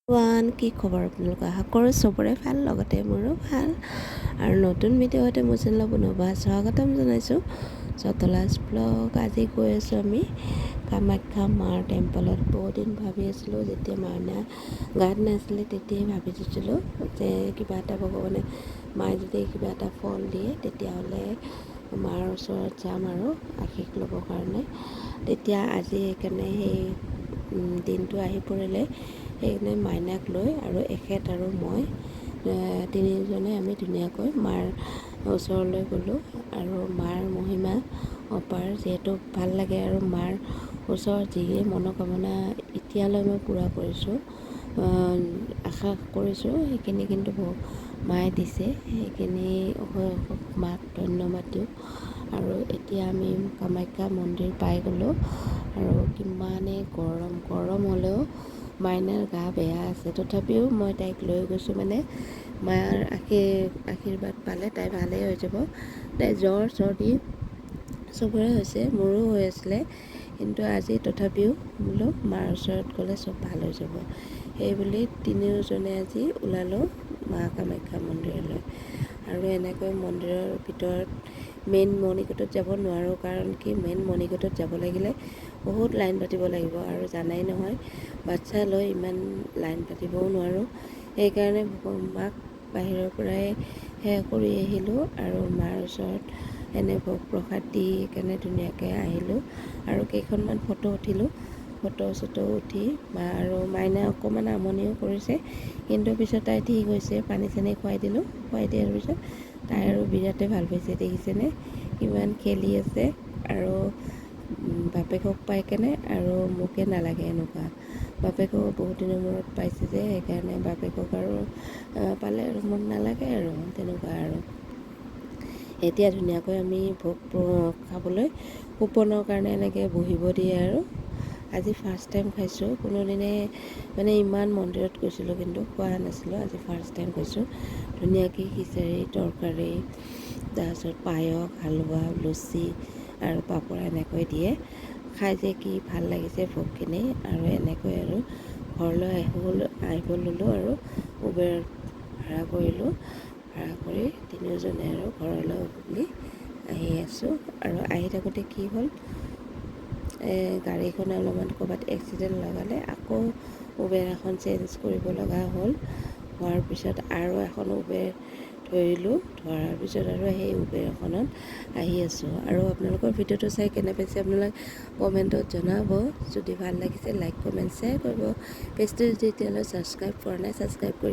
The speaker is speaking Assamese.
কি খবৰ আপোনালোকৰ? আশা কৰোঁ চবৰে ভাল, লগতে মোৰো ভাল। আৰু নতুন ভিডিঅ'তে মোৰ চেনেলত পুনৰবাৰ স্বাগতম জনাইছোঁ। চতলাছ ব্লগ। আজি গৈ আছোঁ আমি কামাখ্যা মাৰ টেম্পলত। বহুত দিন ভাবি আছিলোঁ, যেতিয়া মাইনা গাত নাছিলে তেতিয়াই ভাবি দিছিলোঁ যে কিবা এটা ভগৱানে মায়ে যদি কিবা এটা ফল দিয়ে তেতিয়াহ'লে মাৰ ওচৰত যাম আৰু আশীষ ল'বৰ কাৰণে। তেতিয়া আজি সেইকাৰণে সেই দিনটো আহি পৰিলে। সেইকাৰণে মাইনাক লৈ আৰু এখেত আৰু মই তিনিজনে আমি ধুনীয়াকৈ মাৰ ওচৰলৈ গ'লোঁ। আৰু মাৰ মহিমা অপাৰ, যিহেতু ভাল লাগে আৰু মাৰ ওচৰত যিয়ে মনোকামনা এতিয়ালৈ মই পূৰা কৰিছোঁ, আশা কৰিছোঁ সেইখিনি কিন্তু মায়ে দিছে। সেইখিনি মাক ধন্যবাদ দিওঁ। আৰু এতিয়া আমি কামাখ্যা মন্দিৰ পাই গ'লোঁ। আৰু কিমানেই গৰম হ'লেও মাইনাৰ গা বেয়া আছে, তথাপিও মই তাইক লৈ গৈছোঁ, মানে মাৰ আশীৰ্বাদ পালে তাই ভালেই হৈ যাব। তাই জ্বৰ চৰ্দি চবৰে হৈছে, মোৰো হৈ আছিলে, কিন্তু আজি তথাপিও বোলো মাৰ ওচৰত গ'লে চব ভাল হৈ যাব। সেইবুলি তিনিওজনে আজি ওলালোঁ মা কামাখ্যা মন্দিৰলৈ। আৰু এনেকৈ মন্দিৰৰ ভিতৰত মেইন মণিকোটত যাব নোৱাৰোঁ, কাৰণ কি মেইন মণিকোটত যাব লাগিলে বহুত লাইন পাতিব লাগিব, আৰু জানাই নহয় বাচ্ছা লৈ ইমান লাইন পাতিবও নোৱাৰোঁ। সেইকাৰণে মাক বাহিৰৰ পৰাই সেৱা কৰি আহিলোঁ, আৰু মাৰ ওচৰত এনে ভোগ প্ৰসাদ দি কেনে ধুনীয়াকৈ আহিলোঁ। আৰু কেইখনমান ফটো উঠিলোঁ। ফটো উঠি আৰু মাইনাই অকণমান আমনিও কৰিছে, কিন্তু পিছত তাই ঠিক হৈছে। পানী চানী খুৱাই দিলোঁ, খুৱাই দিয়াৰ পিছত তাই আৰু বিৰাটেই ভাল পাইছে। দেখিছেনে কিমান খেলি আছে, আৰু বাপেকক পাই কেনে আৰু মোকে নালাগে এনেকুৱা। বাপেকক বহুত দিনৰ মূৰত পাইছে যে, সেইকাৰণে বাপেকক আৰু পালে আৰু মোক নালাগে আৰু তেনেকুৱা। আৰু এতিয়া ধুনীয়াকৈ আমি ভোগ খাবলৈ কুপনৰ কাৰণে এনেকৈ বহিব দিয়ে। আৰু আজি ফাৰ্ষ্ট টাইম খাইছোঁ, কোনোদিনে মানে ইমান মন্দিৰত গৈছিলোঁ কিন্তু খোৱা নাছিলোঁ, আজি ফাৰ্ষ্ট টাইম খাইছোঁ। ধুনীয়াকৈ খিচাৰি তৰকাৰী, তাৰপিছত পায়স, হালোৱা, লুচি আৰু পাপৰ এনেকৈ দিয়ে। খাই যে কি ভাল লাগিছে ভোগখিনি। আৰু এনেকৈ আৰু ঘৰলৈ আহিব ল'লোঁ, আৰু উবেৰ ভাড়া কৰিলোঁ। ভাড়া কৰি তিনিওজনে আৰু ঘৰলৈ বুলি আহি আছোঁ। আৰু আহি থাকোঁতে কি হ'ল, গাড়ীখনে অলপমান ক'ৰবাত এক্সিডেণ্ট লগালে, আকৌ উবেৰ এখন চেঞ্জ কৰিব লগা হ'ল। হোৱাৰ পিছত আৰু এখন উবেৰ ধৰিলোঁ, ধৰাৰ পিছত আৰু সেই উবেৰ এখনত আহি আছোঁ। আৰু আপোনালোকৰ ভিডিঅ'টো চাই কেনে পাইছে আপোনালোকে কমেণ্টত জনাব। যদি ভাল লাগিছে লাইক কমেণ্ট শ্বেয়াৰ কৰিব। পেজটো যদি এতিয়ালৈ ছাবস্ক্ৰাইব কৰা নাই ছাবস্ক্ৰাইব কৰি